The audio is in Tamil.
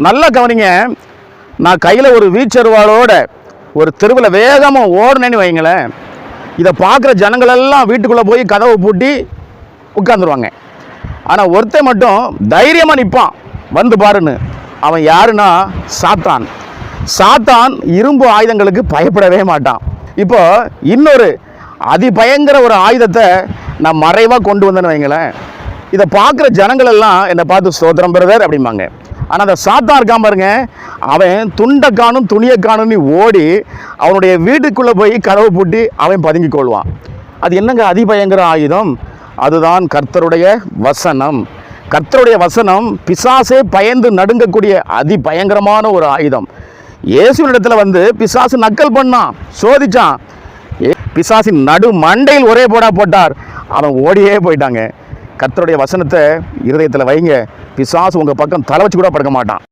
நல்லா கவனிங்க. நான் கையில் ஒரு வீச்சருவாளோட ஒரு தெருவில் வேகமாக ஓடுனேன்னு வைங்களேன், இதை பார்க்குற ஜனங்களெல்லாம் வீட்டுக்குள்ளே போய் கதவை பூட்டி உட்காந்துருவாங்க. ஆனால் ஒருத்தன் மட்டும் தைரியமாக நிற்பான், வந்து பாருன்னு. அவன் யாருன்னா சாத்தான். சாத்தான் இரும்பு ஆயுதங்களுக்கு பயப்படவே மாட்டான். இப்போ இன்னொரு அதிபயங்கர ஒரு ஆயுதத்தை நான் மறைவாக கொண்டு வந்தேன்னு வைங்களேன், இதை பார்க்குற ஜனங்கள் எல்லாம் என்னை பார்த்து ஸ்தோத்திரம் பிரதர் அப்படிம்பாங்க. ஆனால் அந்த சாத்தான் இருக்கான் பாருங்க, அவன் துண்டை காணும் துணியை காணும்னு ஓடி அவனுடைய வீட்டுக்குள்ளே போய் கதவை பூட்டி அவன் பதுங்கி கொள்வான். அது என்னங்க அதிபயங்கர ஆயுதம்? அதுதான் கர்த்தருடைய வசனம். கர்த்தருடைய வசனம் பிசாசே பயந்து நடுங்கக்கூடிய அதிபயங்கரமான ஒரு ஆயுதம். இயேசுவினிடத்தில் வந்து பிசாசு நக்கல் பண்ணான், சோதிச்சான். பிசாசின் நடு மண்டையில் ஒரே போட்டார், அவன் ஓடியே போயிட்டாங்க. கர்த்தருடைய வசனத்தை இருதயத்தில் வைங்க, பிசாசு உங்கள் பக்கம் தலை வச்சு கூட படுக்க மாட்டான்.